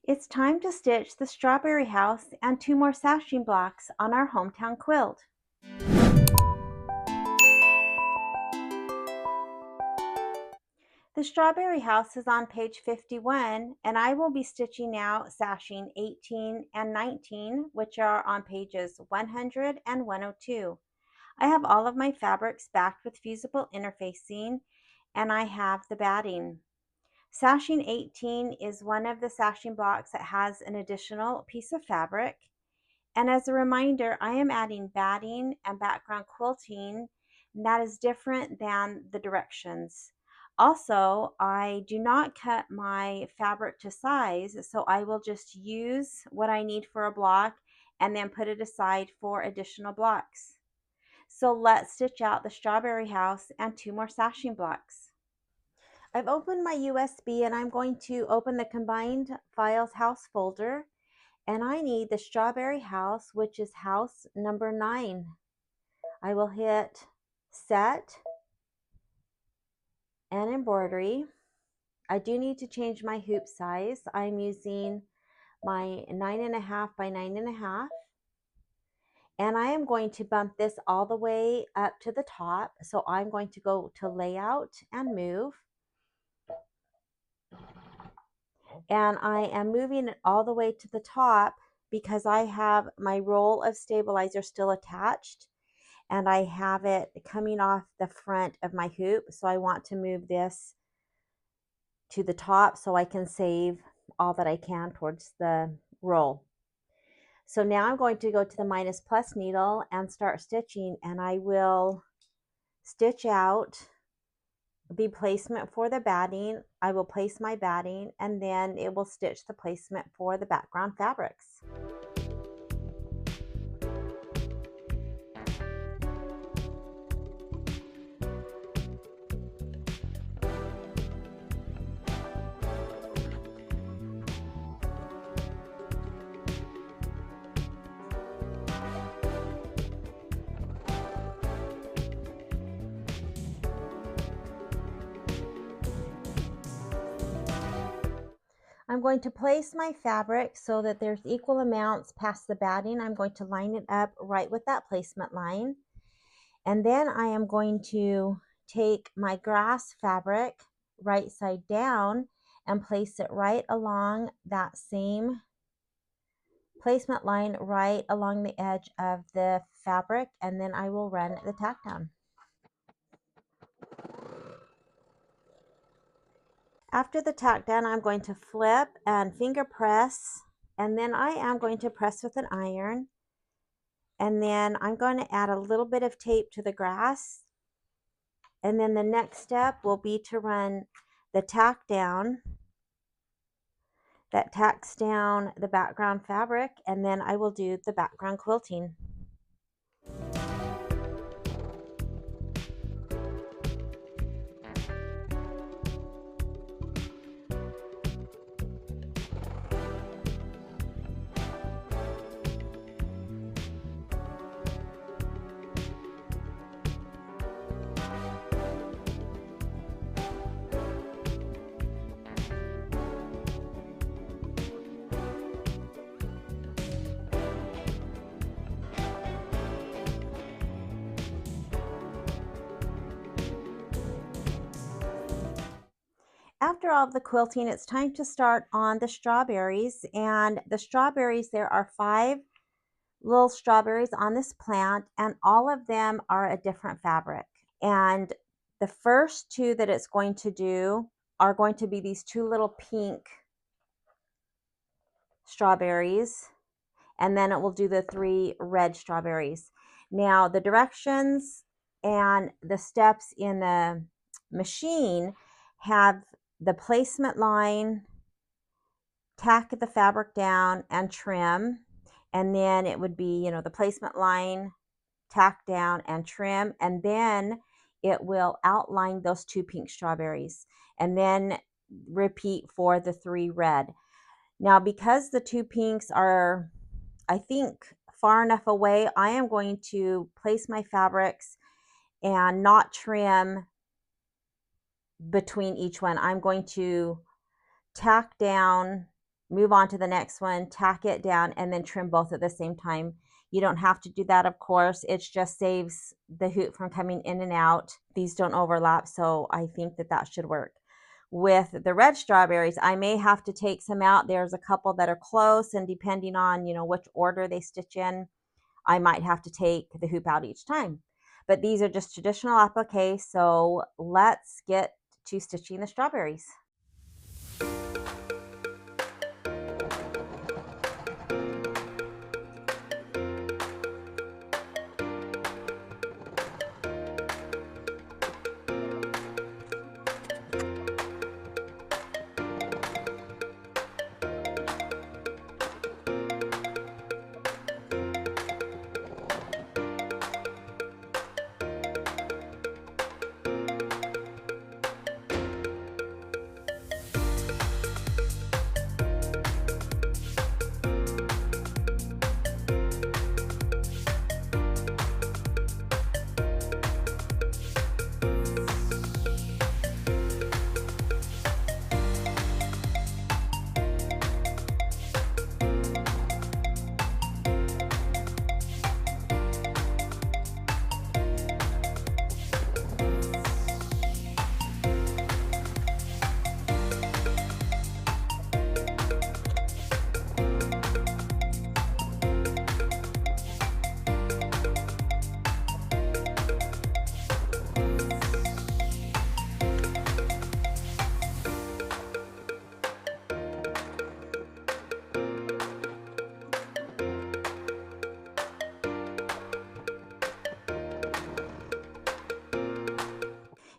It's time to stitch the strawberry house and 2 more sashing blocks on our hometown quilt. The strawberry house is on page 51 and I will be stitching out sashing 18 and 19, which are on pages 100 and 102. I have all of my fabrics backed with fusible interfacing and I have the batting. Sashing 18 is one of the sashing blocks that has an additional piece of fabric. And as a reminder, I am adding batting and background quilting, and that is different than the directions. Also, I do not cut my fabric to size, so I will just use what I need for a block and then put it aside for additional blocks. So let's stitch out the strawberry house and 2 more sashing blocks. I've opened my USB and I'm going to open the combined files house folder. And I need the strawberry house, which is house number 9. I will hit set and embroidery. I do need to change my hoop size. I'm using my 9.5 by 9.5. And I am going to bump this all the way up to the top. So I'm going to go to layout and move. And I am moving it all the way to the top because I have my roll of stabilizer still attached and I have it coming off the front of my hoop. So I want to move this to the top so I can save all that I can towards the roll. So now I'm going to go to the minus plus needle and start stitching, and I will stitch out the placement for the batting. I will place my batting and then it will stitch the placement for the background fabrics. I'm going to place my fabric so that there's equal amounts past the batting. I'm going to line it up right with that placement line. And then I am going to take my grass fabric right side down and place it right along that same placement line right along the edge of the fabric, and then I will run the tack down. After the tack down, I'm going to flip and finger press, and then I am going to press with an iron, and then I'm going to add a little bit of tape to the grass, and then the next step will be to run the tack down that tacks down the background fabric, and then I will do the background quilting. After all of the quilting, it's time to start on the strawberries. And the strawberries, there are 5 little strawberries on this plant, and all of them are a different fabric. And the first 2 that it's going to do are going to be these 2 little pink strawberries, and then it will do the 3 red strawberries. Now, the directions and the steps in the machine have the placement line, tack the fabric down, and trim. And then it would be, the placement line, tack down, and trim. And then it will outline those 2 pink strawberries. And then repeat for the 3 red. Now, because the 2 pinks are, I think, far enough away, I am going to place my fabrics and not trim between each one. I'm going to tack down move on to the next one, tack it down, and then trim both at the same time. You don't have to do that, of course. It just saves the hoop from coming in and out. These don't overlap, so I think that that should work. With the red strawberries, I may have to take some out. There's a couple that are close, and depending on, which order they stitch in, I might have to take the hoop out each time. But these are just traditional applique, so let's get to stitching the strawberries.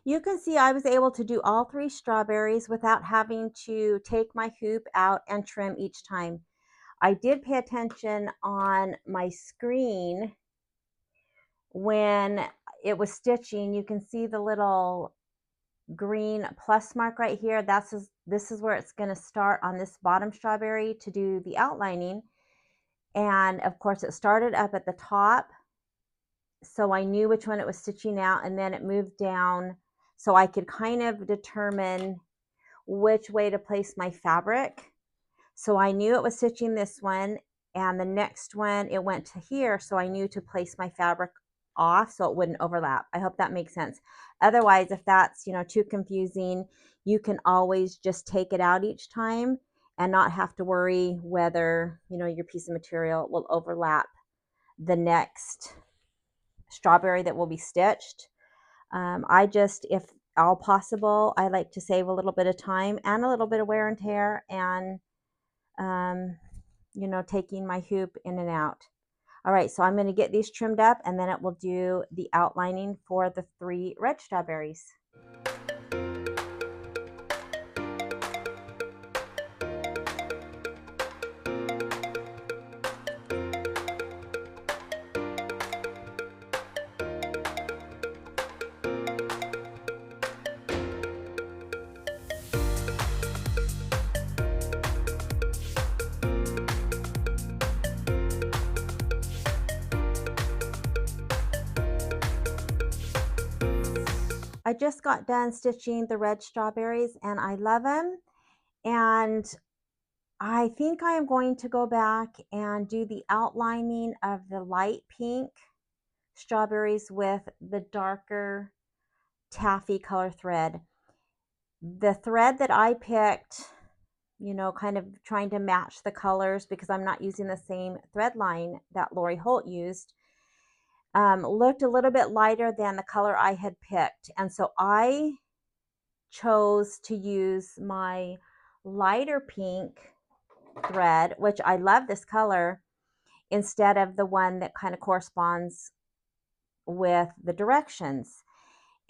You can see I was able to do all 3 strawberries without having to take my hoop out and trim each time. I did pay attention on my screen when it was stitching. You can see the little green plus mark right here. This is where it's going to start on this bottom strawberry to do the outlining. And of course it started up at the top, so I knew which one it was stitching out, and then it moved down so I could kind of determine which way to place my fabric. So I knew it was stitching this one, and the next one it went to here, so I knew to place my fabric off so it wouldn't overlap. I hope that makes sense. Otherwise, if that's too confusing, you can always just take it out each time and not have to worry whether your piece of material will overlap the next strawberry that will be stitched. If all possible, I like to save a little bit of time and a little bit of wear and tear, and taking my hoop in and out. All right, so I'm going to get these trimmed up, and then it will do the outlining for the 3 red strawberries. I just got done stitching the red strawberries, and I love them. And I think I am going to go back and do the outlining of the light pink strawberries with the darker taffy color thread. The thread that I picked, kind of trying to match the colors because I'm not using the same thread line that Lori Holt used, looked a little bit lighter than the color I had picked. And so I chose to use my lighter pink thread, which I love this color, instead of the one that kind of corresponds with the directions.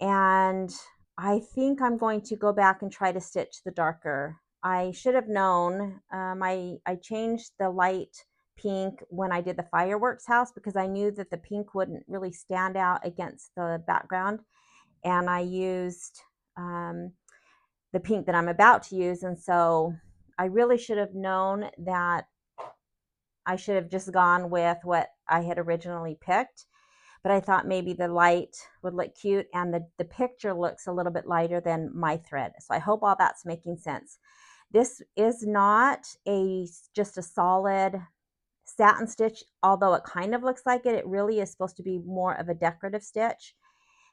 And I think I'm going to go back and try to stitch the darker. I should have known. I changed the light pink when I did the fireworks house because I knew that the pink wouldn't really stand out against the background. And I used the pink that I'm about to use. And so I really should have known that I should have just gone with what I had originally picked. But I thought maybe the light would look cute, and the picture looks a little bit lighter than my thread. So I hope all that's making sense. This is not just a solid satin stitch, although it kind of looks like it. It really is supposed to be more of a decorative stitch.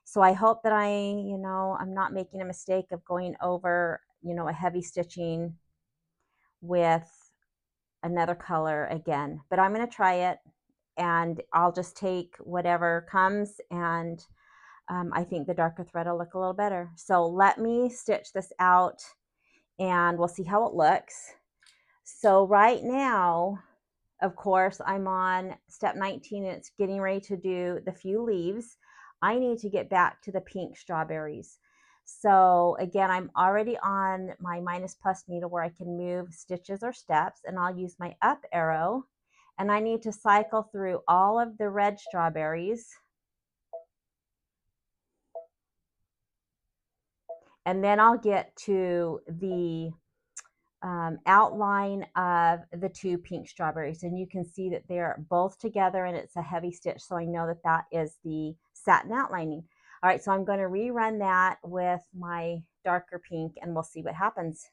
So I hope that I'm not making a mistake of going over, a heavy stitching with another color again. But I'm going to try it, and I'll just take whatever comes, and I think the darker thread will look a little better. So let me stitch this out and we'll see how it looks. So right now, of course, I'm on step 19 and it's getting ready to do the few leaves. I need to get back to the pink strawberries. So again, I'm already on my minus plus needle where I can move stitches or steps, and I'll use my up arrow, and I need to cycle through all of the red strawberries. And then I'll get to the outline of the two pink strawberries, and you can see that they're both together and it's a heavy stitch, so I know that that is the satin outlining. All right, so I'm going to rerun that with my darker pink and we'll see what happens.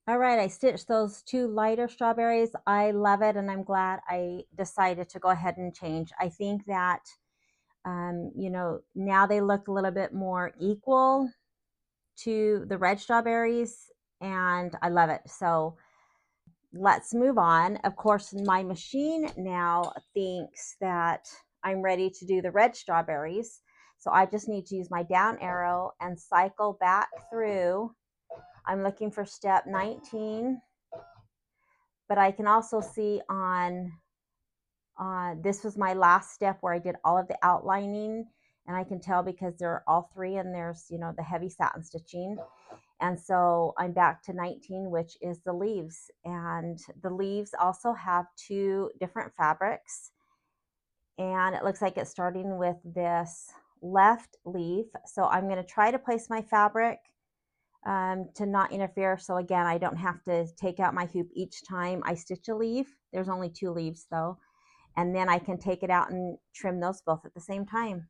All right, I stitched those two lighter strawberries. I love it, and I'm glad I decided to go ahead and change. I think that now they look a little bit more equal to the red strawberries, and I love it. So let's move on. Of course, my machine now thinks that I'm ready to do the red strawberries. So I just need to use my down arrow and cycle back through. I'm looking for step 19, but I can also see on this was my last step where I did all of the outlining, and I can tell because they're all three, and there's the heavy satin stitching. And so I'm back to 19, which is the leaves, and the leaves also have two different fabrics, and it looks like it's starting with this left leaf. So I'm going to try to place my fabric to not interfere, so again I don't have to take out my hoop each time I stitch a leaf. There's only two leaves though, and then I can take it out and trim those both at the same time.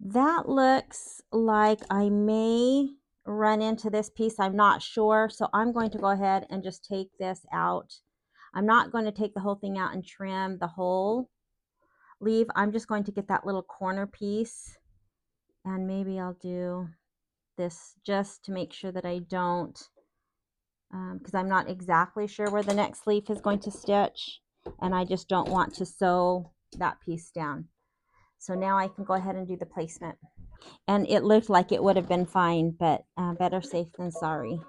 That looks like I may run into this piece. I'm not sure, so I'm going to go ahead and just take this out. I'm not going to take the whole thing out and trim the whole leaf. I'm just going to get that little corner piece, and maybe I'll do this just to make sure that I don't, because I'm not exactly sure where the next leaf is going to stitch, and I just don't want to sew that piece down. So now I can go ahead and do the placement. And it looked like it would have been fine, but better safe than sorry.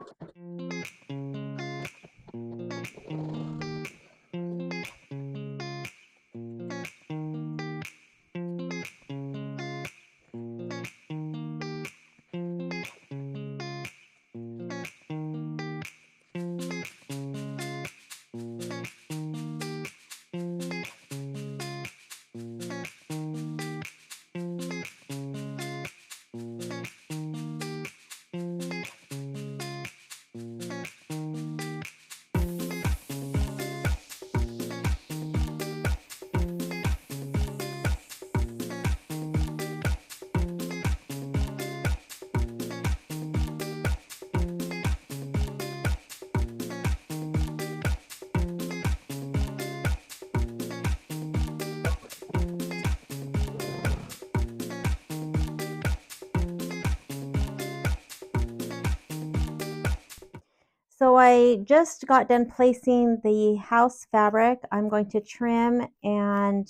So I just got done placing the house fabric. I'm going to trim and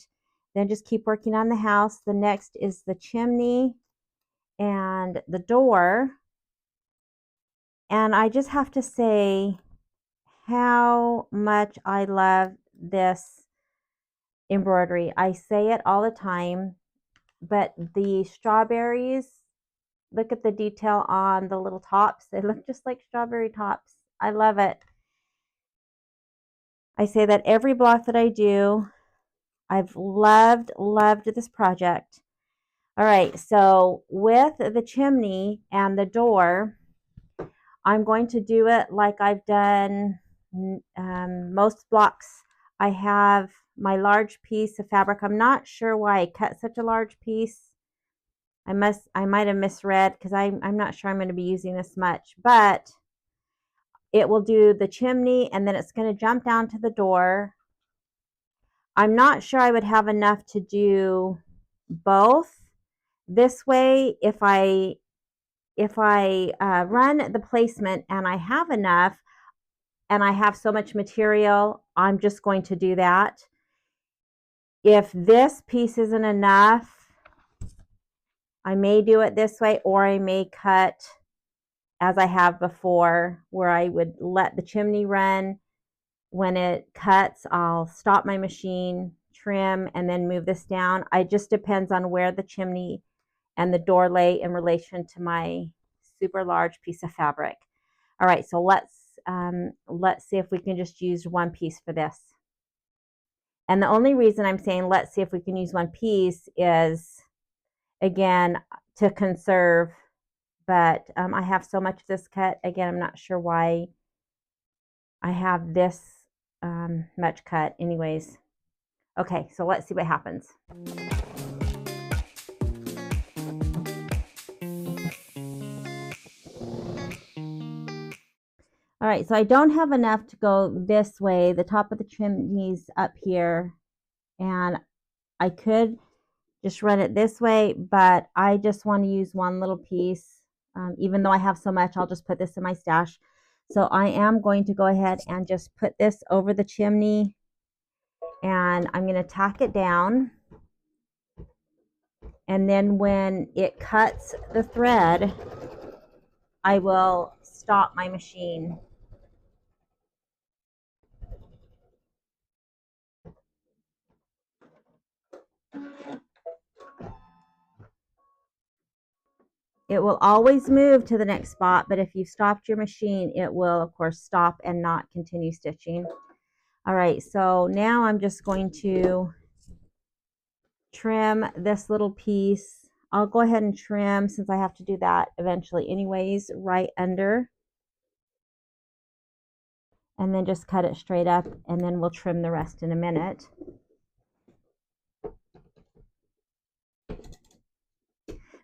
then just keep working on the house. The next is the chimney and the door. And I just have to say how much I love this embroidery. I say it all the time, but the strawberries, look at the detail on the little tops. They look just like strawberry tops. I love it. I say that every block that I do. I've loved this project. All right, so with the chimney and the door, I'm going to do it like I've done most blocks. I have my large piece of fabric. I'm not sure why I cut such a large piece. I might have misread because I'm not sure I'm going to be using this much, but it will do the chimney and then it's going to jump down to the door. I'm not sure I would have enough to do both. This way, if I run the placement and I have enough and I have so much material, I'm just going to do that. If this piece isn't enough, I may do it this way, or I may cut as I have before, where I would let the chimney run. When it cuts, I'll stop my machine, trim, and then move this down. It just depends on where the chimney and the door lay in relation to my super large piece of fabric. All right, so let's see if we can just use one piece for this. And the only reason I'm saying let's see if we can use one piece is, again, to conserve. But I have so much of this cut. Again, I'm not sure why I have this much cut. Anyways, okay, so let's see what happens. All right, so I don't have enough to go this way. The top of the chimney's up here, and I could just run it this way, but I just want to use one little piece. Even though I have so much, I'll just put this in my stash. So I am going to go ahead and just put this over the chimney, and I'm going to tack it down. And then when it cuts the thread, I will stop my machine. It will always move to the next spot, but if you stopped your machine, it will, of course, stop and not continue stitching. All right, so now I'm just going to trim this little piece. I'll go ahead and trim, since I have to do that eventually anyways, right under. And then just cut it straight up, and then we'll trim the rest in a minute.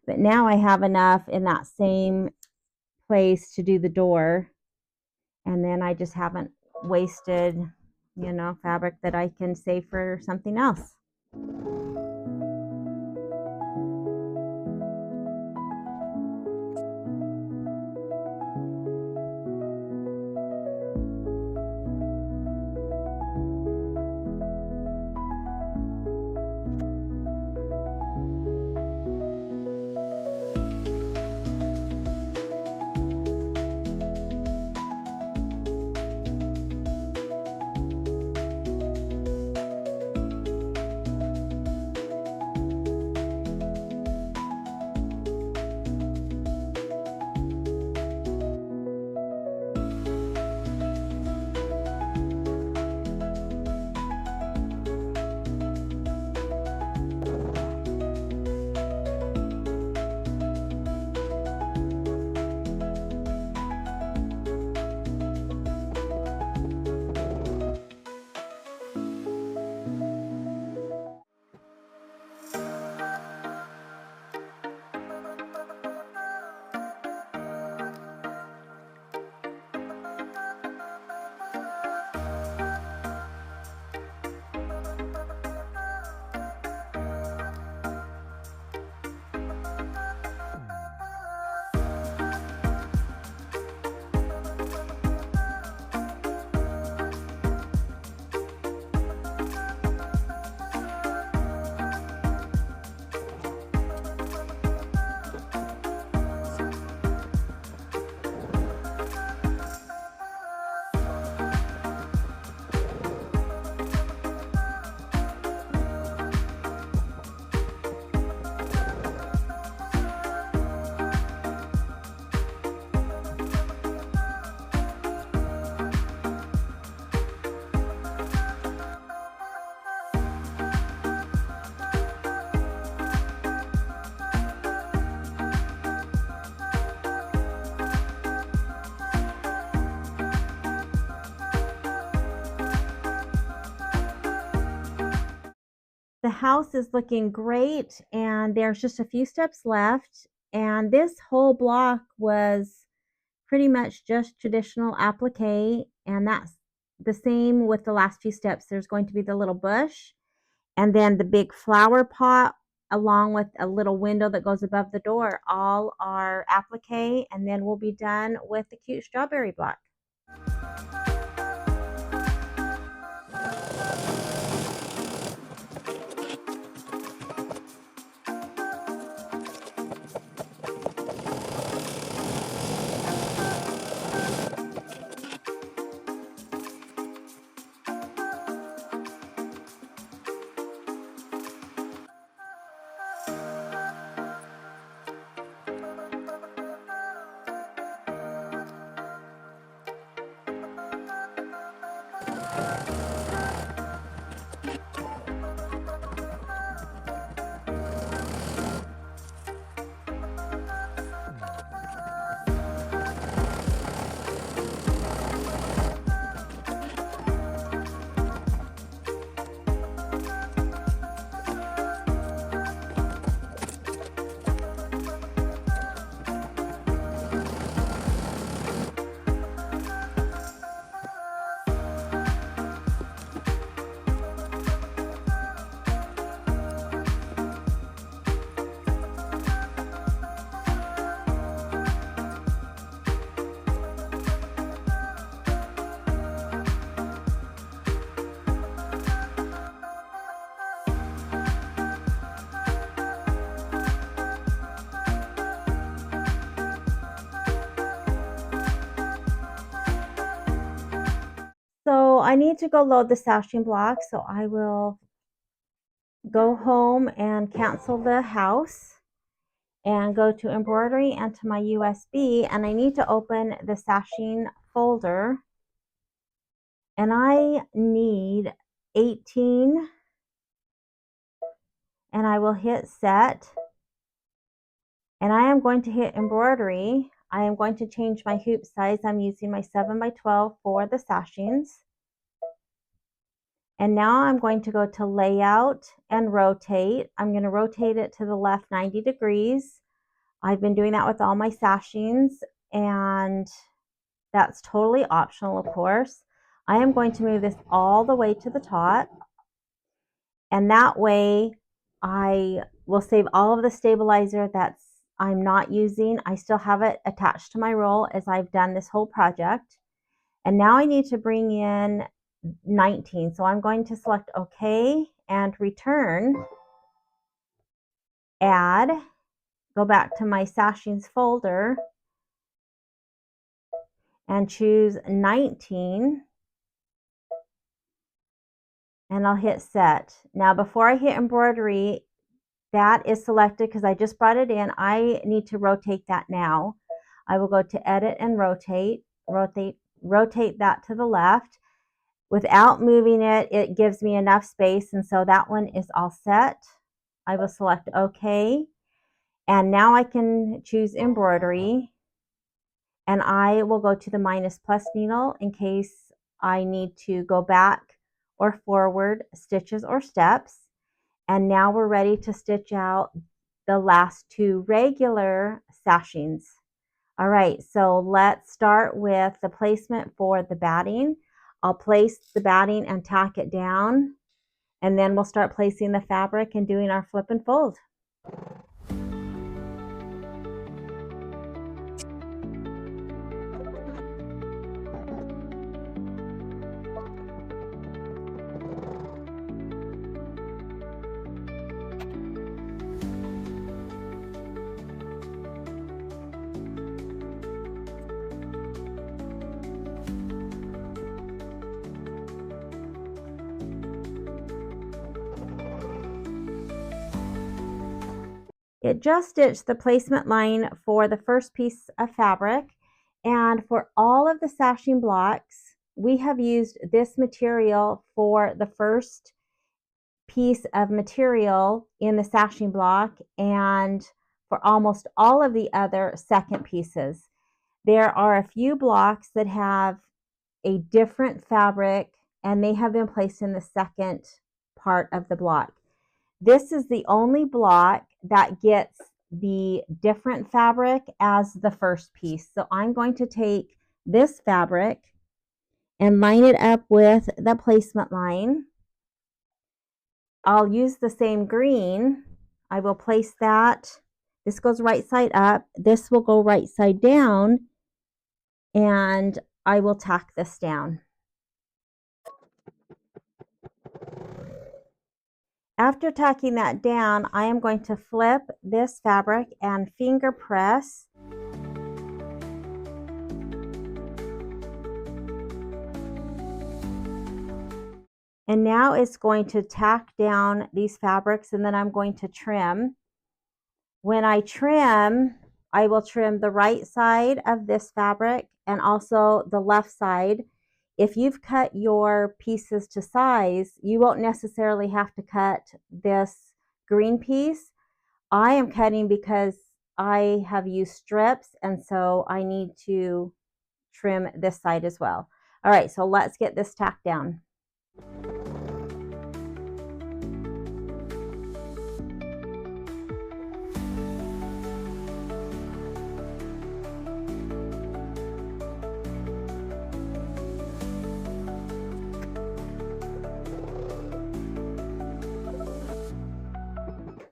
But now I have enough in that same place to do the door. And then I just haven't wasted, fabric that I can save for something else. The house is looking great, and there's just a few steps left. And this whole block was pretty much just traditional applique, and that's the same with the last few steps. There's going to be the little bush, and then the big flower pot, along with a little window that goes above the door, all are applique, and then we'll be done with the cute strawberry block. So I need to go load the sashing block, so I will go home and cancel the house and go to embroidery and to my USB, and I need to open the sashing folder, and I need 18, and I will hit set, and I am going to hit embroidery. I am going to change my hoop size. I'm using my 7x12 for the sashings. And now I'm going to go to layout and rotate. I'm going to rotate it to the left 90 degrees. I've been doing that with all my sashings, and that's totally optional, of course. I am going to move this all the way to the top, and that way I will save all of the stabilizer that's I'm not using. I still have it attached to my roll as I've done this whole project. And now I need to bring in 19. So I'm going to select OK and return, add, go back to my sashings folder and choose 19, and I'll hit set. Now before I hit embroidery, that is selected because I just brought it in. I need to rotate that now. I will go to edit and rotate that to the left. Without moving it, it gives me enough space, and so that one is all set. I will select OK, and now I can choose embroidery, and I will go to the minus plus needle in case I need to go back or forward stitches or steps. And now we're ready to stitch out the last two regular sashings. All right, so let's start with the placement for the batting. I'll place the batting and tack it down, and then we'll start placing the fabric and doing our flip and fold. It just stitched the placement line for the first piece of fabric, and for all of the sashing blocks, we have used this material for the first piece of material in the sashing block and for almost all of the other second pieces. There are a few blocks that have a different fabric, and they have been placed in the second part of the block. This is the only block that gets the different fabric as the first piece. So I'm going to take this fabric and line it up with the placement line. I'll use the same green. I will place that. This goes right side up. This will go right side down. And I will tack this down. After tacking that down, I am going to flip this fabric and finger press. And now it's going to tack down these fabrics, and then I'm going to trim. When I trim, I will trim the right side of this fabric and also the left side. If you've cut your pieces to size, you won't necessarily have to cut this green piece. I am cutting because I have used strips, and so I need to trim this side as well. All right, so let's get this tacked down.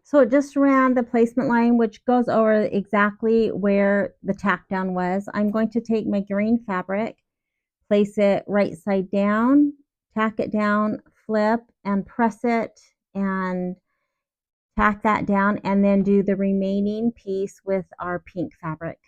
So it just ran the placement line, which goes over exactly where the tack down was. I'm going to take my green fabric, place it right side down, tack it down, flip and press it and tack that down, and then do the remaining piece with our pink fabric.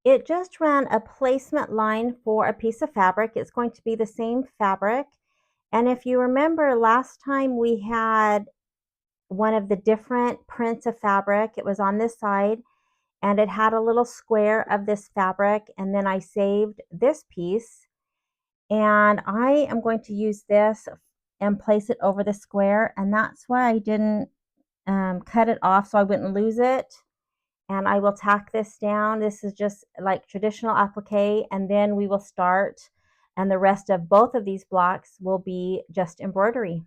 It just ran a placement line for a piece of fabric. It's going to be the same fabric. And if you remember last time we had one of the different prints of fabric, it was on this side and it had a little square of this fabric, and then I saved this piece, and I am going to use this and place it over the square, and that's why I didn't cut it off so I wouldn't lose it. And I will tack this down. This is just like traditional applique, and then we will start, and the rest of both of these blocks will be just embroidery.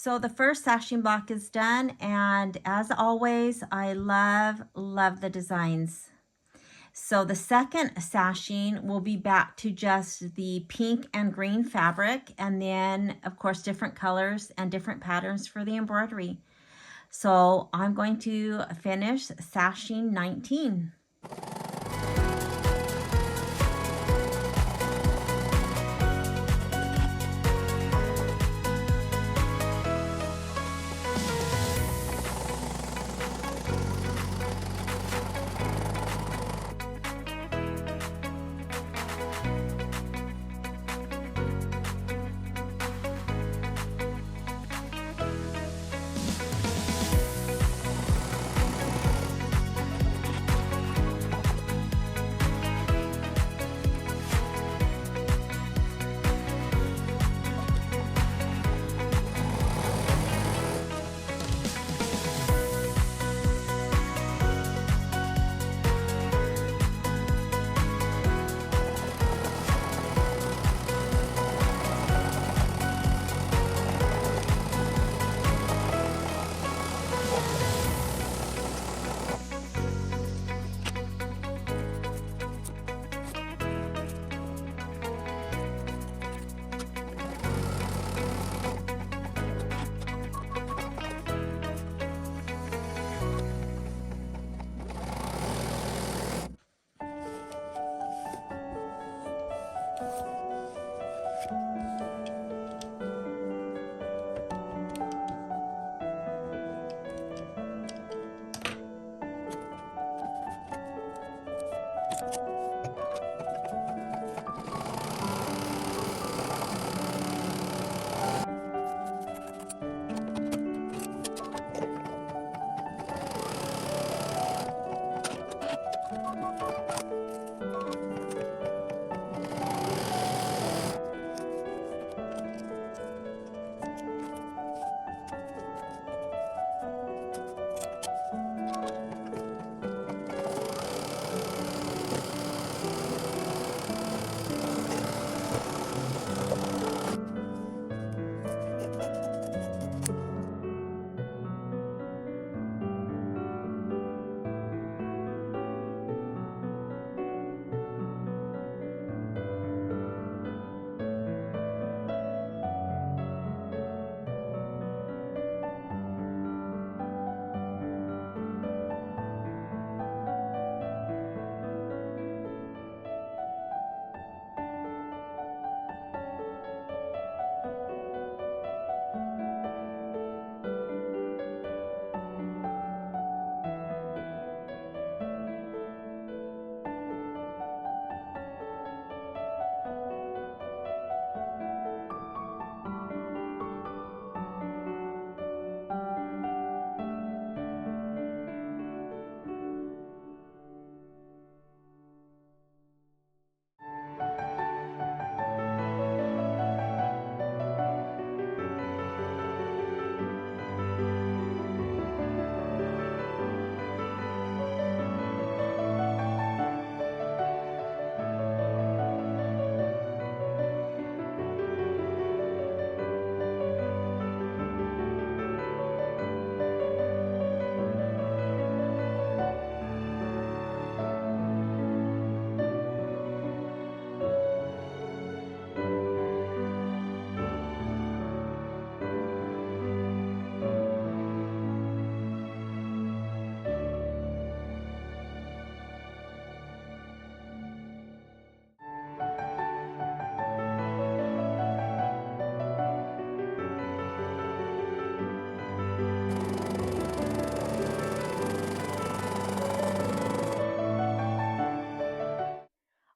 So the first sashing block is done, and as always, I love the designs. So the second sashing will be back to just the pink and green fabric, and then of course different colors and different patterns for the embroidery. So I'm going to finish sashing 19.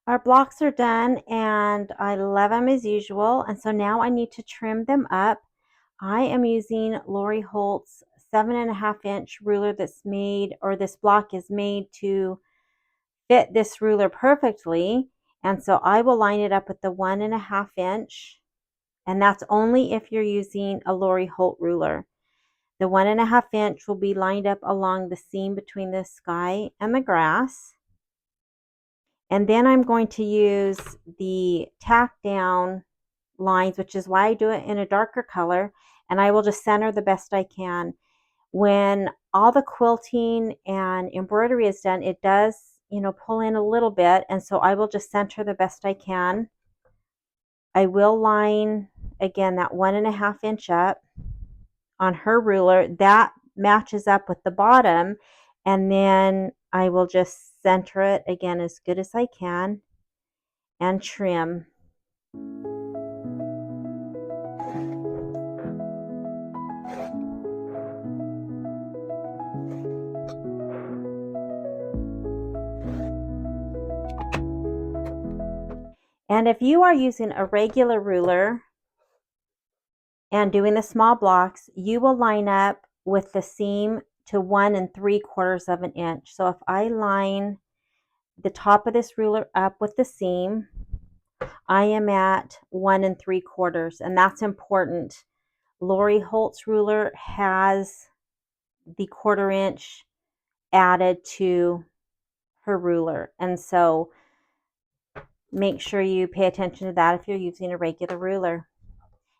Our blocks are done and I love them as usual. And so now I need to trim them up. I am using Lori Holt's 7.5-inch ruler that's made, or this block is made to fit this ruler perfectly. And so I will line it up with the 1.5-inch. And that's only if you're using a Lori Holt ruler. The 1.5-inch will be lined up along the seam between the sky and the grass. And then I'm going to use the tack down lines, which is why I do it in a darker color. and I will just center the best I can. When all the quilting and embroidery is done, it does, pull in a little bit, and so I will just center the best I can. I will line, again, that 1.5 inch up on her ruler. That matches up with the bottom, and then I will just center it again as good as I can and trim. And if you are using a regular ruler and doing the small blocks, you will line up with the seam to 1 3/4 of an inch. So if I line the top of this ruler up with the seam, I am at 1 3/4, and that's important. Lori Holt's ruler has the 1/4 inch added to her ruler, and so make sure you pay attention to that if you're using a regular ruler.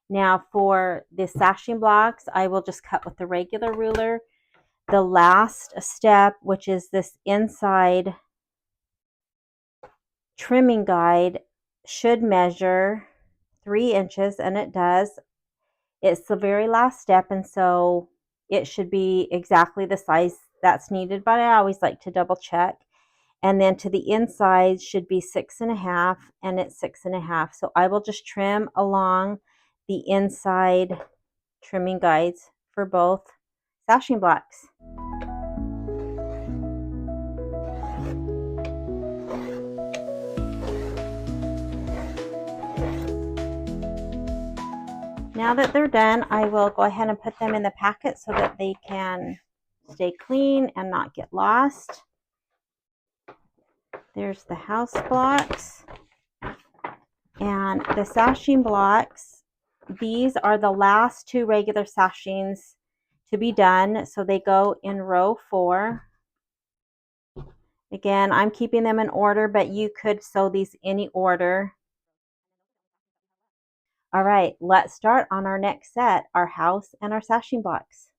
Now for the sashing blocks, I will just cut with the regular ruler. The last step, which is this inside trimming guide, should measure 3 inches, and it does. It's the very last step, and so it should be exactly the size that's needed, but I always like to double check. And then to the inside should be 6.5, and it's 6.5. So I will just trim along the inside trimming guides for both sashing blocks. Now that they're done, I will go ahead and put them in the packet so that they can stay clean and not get lost. There's the house blocks and the sashing blocks. These are the last 2 regular sashings to be done, so they go in row 4. Again, I'm keeping them in order, but you could sew these any order. All right, let's start on our next set, our house and our sashing blocks.